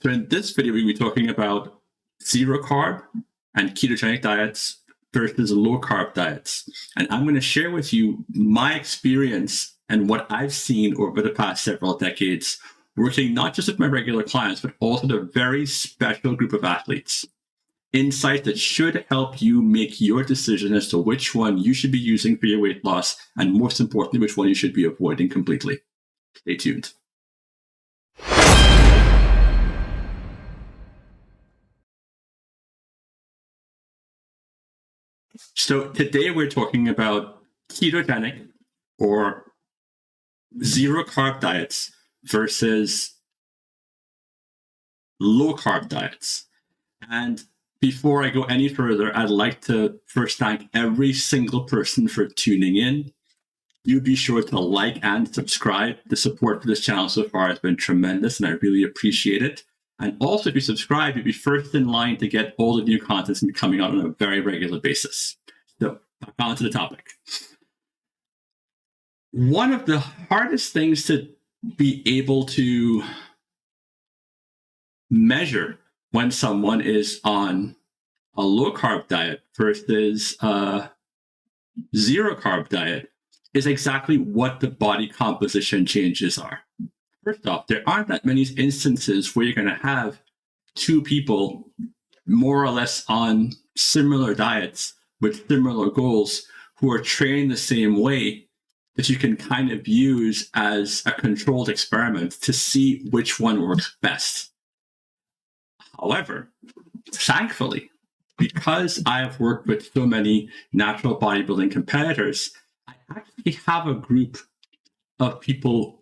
So in this video, we'll be talking about zero carb and ketogenic diets versus low carb diets. And I'm going to share with you my experience and what I've seen over the past several decades, working not just with my regular clients, but also with a very special group of athletes. Insights that should help you make your decision as to which one you should be using for your weight loss, and most importantly, which one you should be avoiding completely. Stay tuned. So today we're talking about ketogenic or zero carb diets versus low carb diets. And before I go any further, I'd like to first thank every single person for tuning in. You be sure to like and subscribe. The support for this channel so far has been tremendous, and I really appreciate it. And also, if you subscribe, you'll be first in line to get all the new content coming out on a very regular basis. So, back on to the topic. One of the hardest things to be able to measure when someone is on a low carb diet versus a zero carb diet is exactly what the body composition changes are. First off, there aren't that many instances where you're going to have two people more or less on similar diets with similar goals who are trained the same way that you can kind of use as a controlled experiment to see which one works best. However, thankfully, because I have worked with so many natural bodybuilding competitors, I actually have a group of people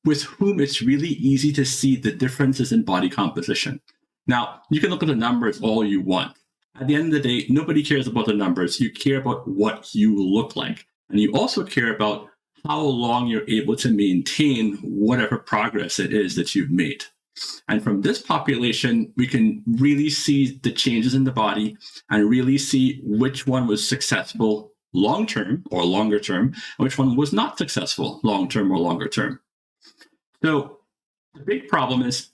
with whom it's really easy to see the differences in body composition. Now, you can look at the numbers all you want. At the end of the day, nobody cares about the numbers. You care about what you look like. And you also care about how long you're able to maintain whatever progress it is that you've made. And from this population, we can really see the changes in the body and really see which one was successful long-term or longer term, and which one was not successful long-term or longer term. So the big problem is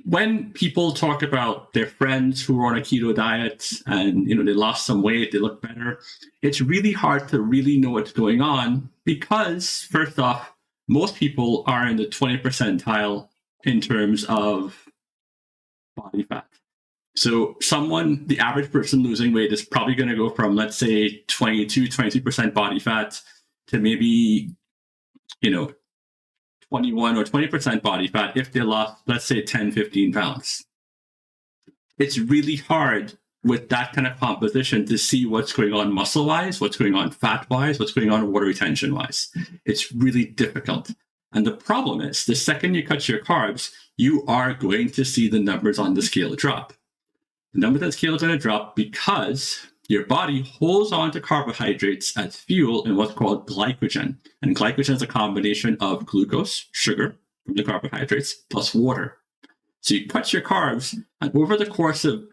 when people talk about their friends who are on a keto diet and they lost some weight, they look better, it's really hard to really know what's going on because, first off, most people are in the 20th percentile in terms of body fat. So the average person losing weight is probably going to go from, let's say, 22% body fat to maybe, 21 or 20% body fat if they lost, let's say, 10, 15 pounds. It's really hard with that kind of composition to see what's going on muscle-wise, what's going on fat-wise, what's going on water retention-wise. It's really difficult. And the problem is, the second you cut your carbs, you are going to see the numbers on the scale drop. The numbers on the scale are going to drop because your body holds on to carbohydrates as fuel in what's called glycogen. And glycogen is a combination of glucose, sugar, from the carbohydrates, plus water. So you cut your carbs, and over the course of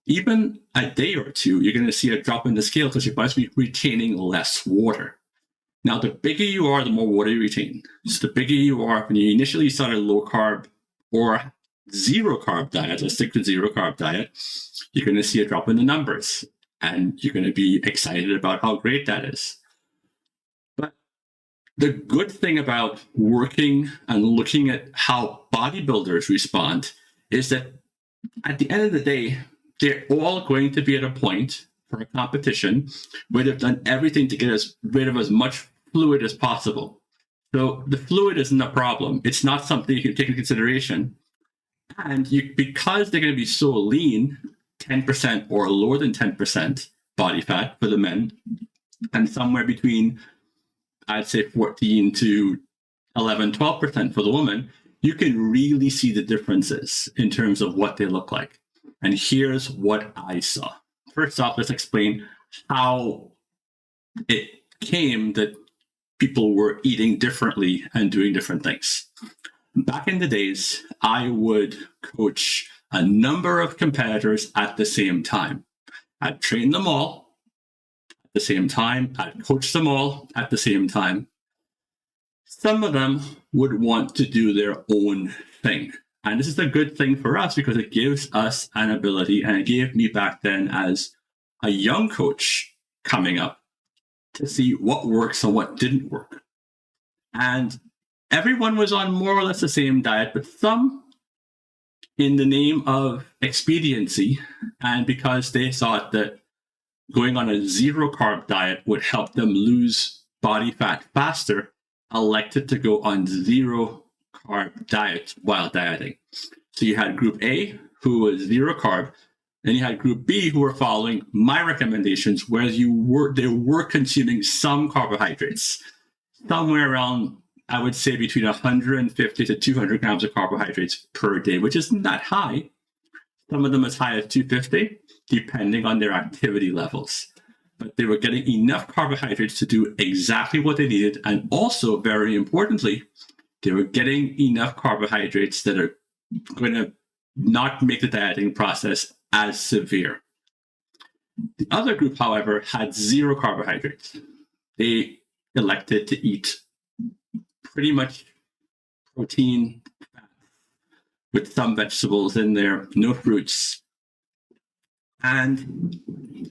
even a day or two, you're going to see a drop in the scale because your body's retaining less water. Now, the bigger you are, the more water you retain. So the bigger you are, when you initially start a low carb or zero carb diet, let's stick to zero carb diet, you're going to see a drop in the numbers. And you're going to be excited about how great that is. But the good thing about working and looking at how bodybuilders respond is that at the end of the day, they're all going to be at a point for a competition where they've done everything to get rid of as much fluid as possible. So the fluid isn't a problem. It's not something you can take into consideration. And because they're going to be so lean, 10% or lower than 10% body fat for the men, and somewhere between, I'd say, 14 to 11, 12% for the woman, you can really see the differences in terms of what they look like. And here's what I saw. First off, let's explain how it came that people were eating differently and doing different things. Back in the days, I would coach a number of competitors at the same time. I'd train them all at the same time. I'd coach them all at the same time. Some of them would want to do their own thing. And this is a good thing for us because it gives us an ability, and it gave me back then as a young coach coming up, to see what works and what didn't work. And everyone was on more or less the same diet, but some, in the name of expediency, and because they thought that going on a zero carb diet would help them lose body fat faster, elected to go on zero carb diets while dieting. So you had group A, who was zero carb, and you had group B, who were following my recommendations, where they were consuming some carbohydrates, somewhere around, I would say, between 150 to 200 grams of carbohydrates per day, which isn't that high. Some of them as high as 250, depending on their activity levels. But they were getting enough carbohydrates to do exactly what they needed. And also, very importantly, they were getting enough carbohydrates that are going to not make the dieting process as severe. The other group, however, had zero carbohydrates. They elected to eat pretty much protein, fat, with some vegetables in there, no fruits. And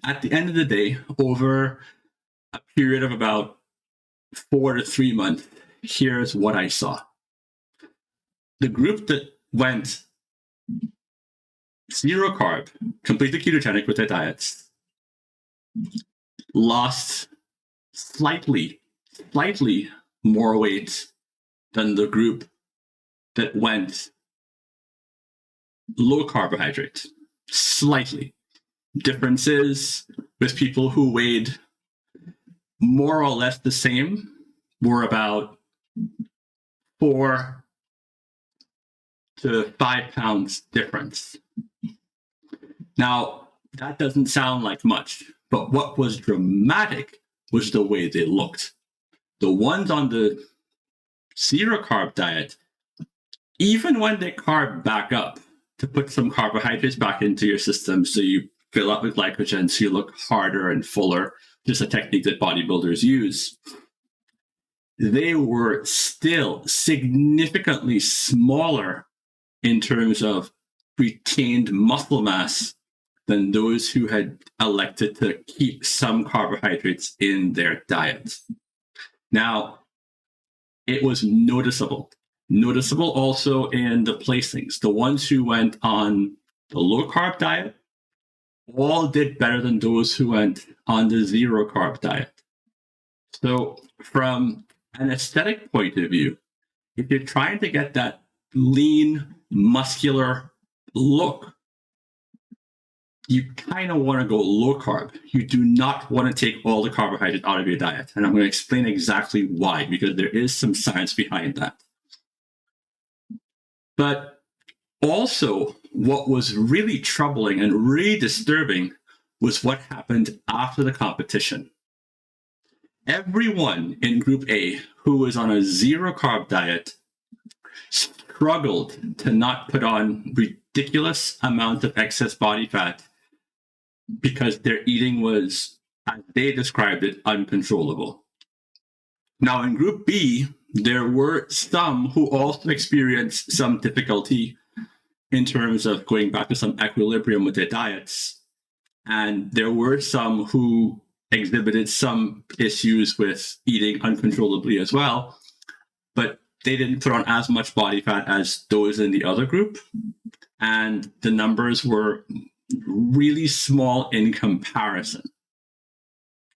at the end of the day, over a period of about 4 to 3 months, here's what I saw. The group that went zero carb, completely ketogenic with their diets, lost slightly more weight than the group that went low carbohydrate. Slightly. Differences with people who weighed more or less the same were about 4 to 5 pounds difference. Now, that doesn't sound like much, but what was dramatic was the way they looked. The ones on the zero carb diet, even when they carb back up to put some carbohydrates back into your system so you fill up with glycogen so you look harder and fuller, just a technique that bodybuilders use, they were still significantly smaller in terms of retained muscle mass than those who had elected to keep some carbohydrates in their diet. Now, it was noticeable. Noticeable also in the placings. The ones who went on the low carb diet all did better than those who went on the zero carb diet. So from an aesthetic point of view, if you're trying to get that lean, muscular look, you kind of want to go low carb. You do not want to take all the carbohydrates out of your diet. And I'm going to explain exactly why, because there is some science behind that. But also, what was really troubling and really disturbing was what happened after the competition. Everyone in Group A who was on a zero carb diet struggled to not put on ridiculous amounts of excess body fat because their eating was, as they described it, uncontrollable. Now, in Group B, there were some who also experienced some difficulty in terms of going back to some equilibrium with their diets. And there were some who exhibited some issues with eating uncontrollably as well, but they didn't put on as much body fat as those in the other group. And the numbers were really small in comparison.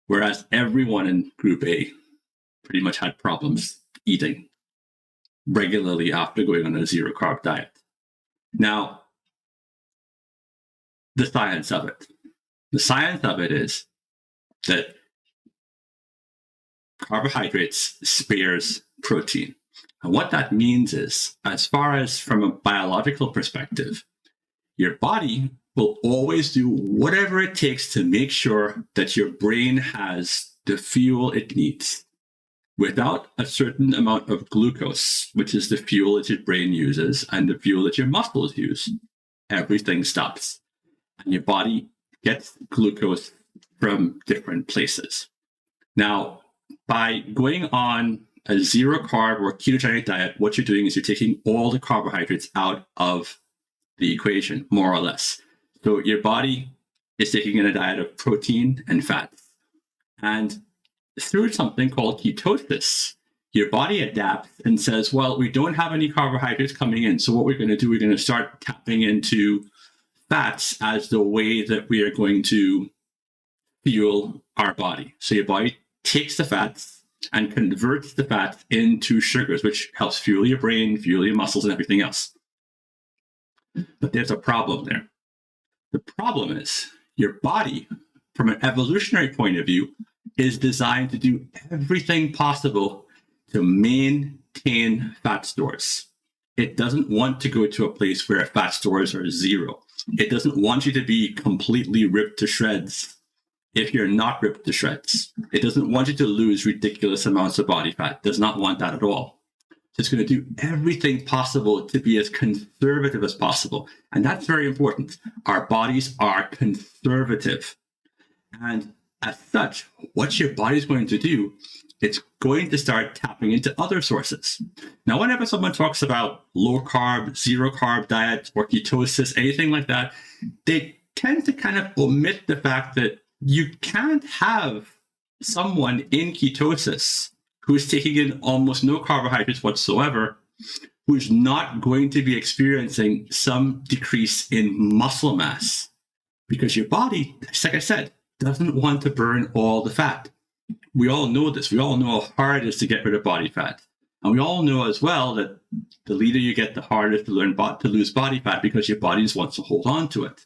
Whereas everyone in Group A pretty much had problems eating regularly after going on a zero carb diet. Now, the science of it. The science of it is that carbohydrates spares protein. And what that means is, as far as from a biological perspective, your body will always do whatever it takes to make sure that your brain has the fuel it needs. Without a certain amount of glucose, which is the fuel that your brain uses and the fuel that your muscles use, everything stops. And your body gets glucose from different places. Now, by going on a zero carb or ketogenic diet, what you're doing is you're taking all the carbohydrates out of the equation, more or less. So your body is taking in a diet of protein and fats. And through something called ketosis, your body adapts and says, well, we don't have any carbohydrates coming in. So what we're going to do, we're going to start tapping into fats as the way that we are going to fuel our body. So your body takes the fats and converts the fats into sugars, which helps fuel your brain, fuel your muscles, and everything else. But there's a problem there. The problem is your body, from an evolutionary point of view, is designed to do everything possible to maintain fat stores. It doesn't want to go to a place where fat stores are zero. It doesn't want you to be completely ripped to shreds if you're not ripped to shreds. It doesn't want you to lose ridiculous amounts of body fat. It does not want that at all. So it's going to do everything possible to be as conservative as possible. And that's very important. Our bodies are conservative. And as such, what your body's going to do, it's going to start tapping into other sources. Now, whenever someone talks about low carb, zero carb diet, or ketosis, anything like that, they tend to kind of omit the fact that you can't have someone in ketosis who's taking in almost no carbohydrates whatsoever, who's not going to be experiencing some decrease in muscle mass. Because your body, like I said, doesn't want to burn all the fat. We all know this. We all know how hard it is to get rid of body fat. And we all know as well that the leaner you get, the harder to lose body fat, because your body just wants to hold on to it.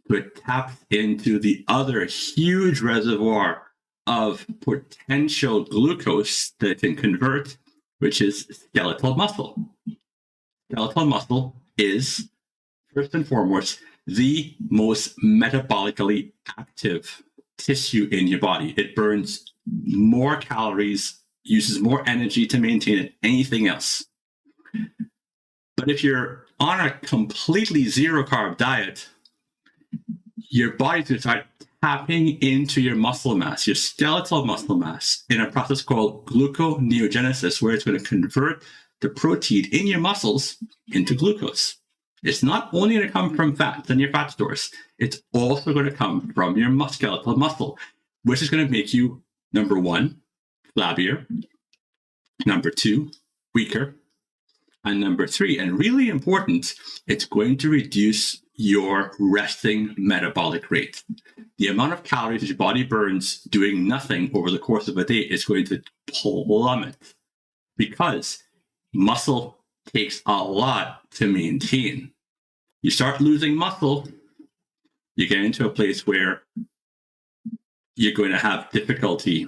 So it taps into the other huge reservoir of potential glucose that it can convert, which is skeletal muscle. Skeletal muscle is, first and foremost, the most metabolically active tissue in your body. It burns more calories, uses more energy to maintain it, anything else. But if you're on a completely zero carb diet, your body's going to start tapping into your muscle mass, your skeletal muscle mass, in a process called gluconeogenesis, where it's going to convert the protein in your muscles into glucose. It's not only going to come from fats and your fat stores, it's also going to come from your skeletal muscle, which is going to make you, number one, flabbier, number two, weaker, and number three, and really important, it's going to reduce your resting metabolic rate. The amount of calories that your body burns doing nothing over the course of a day is going to plummet, because muscle takes a lot to maintain. You start losing muscle, you get into a place where you're going to have difficulty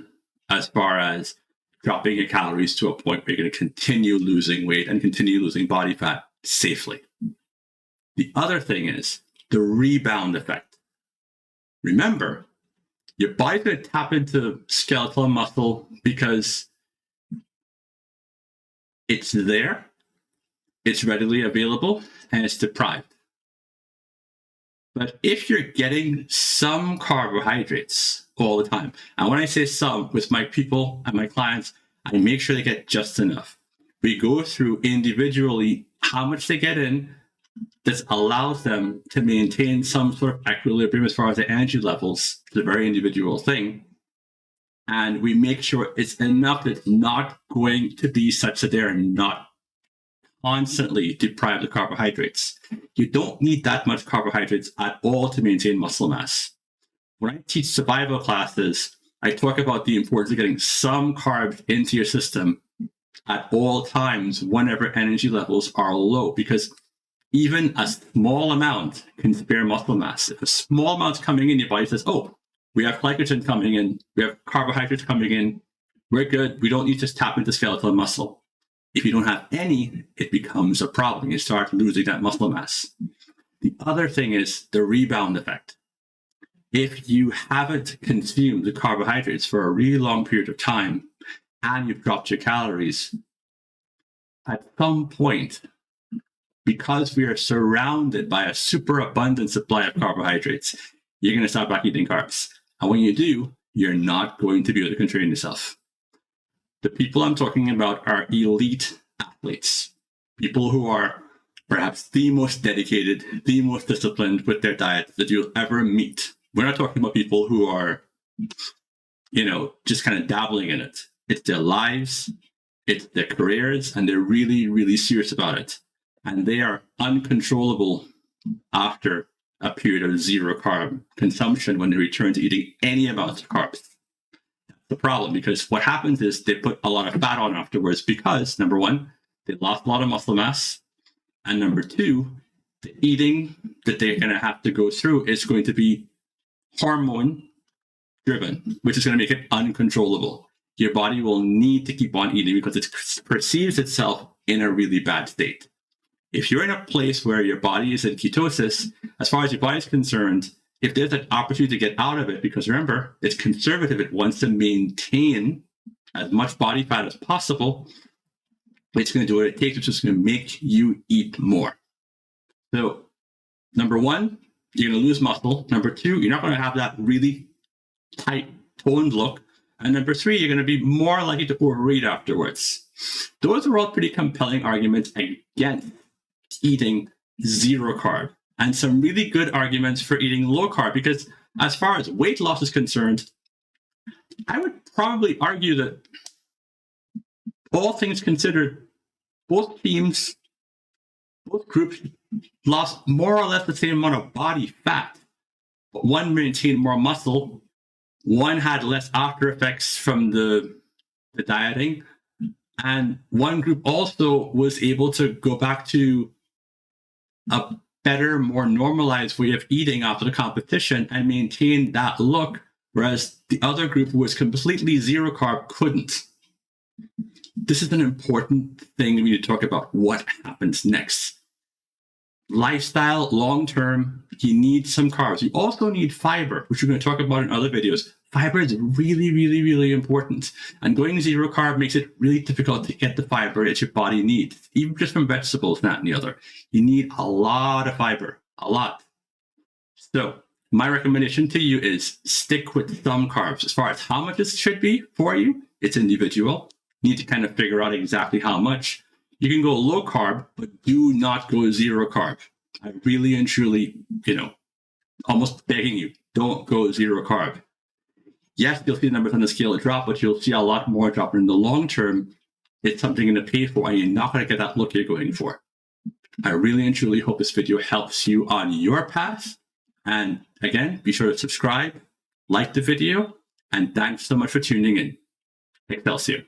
as far as dropping your calories to a point where you're going to continue losing weight and continue losing body fat safely. The other thing is the rebound effect. Remember, your body's going to tap into skeletal muscle because it's there, it's readily available, and it's deprived. But if you're getting some carbohydrates all the time, and when I say some, with my people and my clients, I make sure they get just enough. We go through individually how much they get in that allows them to maintain some sort of equilibrium as far as their energy levels. It's a very individual thing. And we make sure it's enough that's not going to be such that they're not constantly deprived of carbohydrates. You don't need that much carbohydrates at all to maintain muscle mass. When I teach survival classes, I talk about the importance of getting some carbs into your system at all times whenever energy levels are low, because even a small amount can spare muscle mass. If a small amount's coming in, your body says, oh, we have glycogen coming in, we have carbohydrates coming in, we're good, we don't need to tap into skeletal muscle. If you don't have any, it becomes a problem. You start losing that muscle mass. The other thing is the rebound effect. If you haven't consumed the carbohydrates for a really long period of time and you've dropped your calories, at some point, because we are surrounded by a super abundant supply of carbohydrates, you're going to start back eating carbs. And when you do, you're not going to be able to constrain yourself. The people I'm talking about are elite athletes, people who are perhaps the most dedicated, the most disciplined with their diet that you'll ever meet. We're not talking about people who are, just kind of dabbling in it. It's their lives, it's their careers, and they're really, really serious about it. And they are uncontrollable after a period of zero carb consumption when they return to eating any amount of carbs. That's the problem, because what happens is they put a lot of fat on afterwards because, number one, they lost a lot of muscle mass. And number two, the eating that they're going to have to go through is going to be hormone driven, which is going to make it uncontrollable. Your body will need to keep on eating because it perceives itself in a really bad state. If you're in a place where your body is in ketosis, as far as your body is concerned, if there's an opportunity to get out of it, because remember, it's conservative, it wants to maintain as much body fat as possible, it's going to do what it takes, which is going to make you eat more. So, number one, you're going to lose muscle. Number two, you're not going to have that really tight, toned look. And number three, you're going to be more likely to overeat afterwards. Those are all pretty compelling arguments against eating zero carb, and some really good arguments for eating low carb, because as far as weight loss is concerned, I would probably argue that all things considered, both teams, both groups lost more or less the same amount of body fat, but one maintained more muscle, one had less after effects from the dieting, and one group also was able to go back to a better, more normalized way of eating after the competition and maintain that look, whereas the other group who was completely zero carb couldn't. This is an important thing we need to talk about. What happens next? Lifestyle, long-term, you need some carbs. You also need fiber, which we're going to talk about in other videos. Fiber is really, really, really important. And going zero carb makes it really difficult to get the fiber that your body needs, even just from vegetables, not any other. You need a lot of fiber, a lot. So my recommendation to you is stick with some carbs. As far as how much it should be for you, it's individual. You need to kind of figure out exactly how much. You can go low carb, but do not go zero carb. I really and truly, almost begging you, don't go zero carb. Yes, you'll see the numbers on the scale drop, but you'll see a lot more drop in the long term. It's something you're going to pay for, and you're not going to get that look you're going for. I really and truly hope this video helps you on your path. And again, be sure to subscribe, like the video, and thanks so much for tuning in. Excelsior.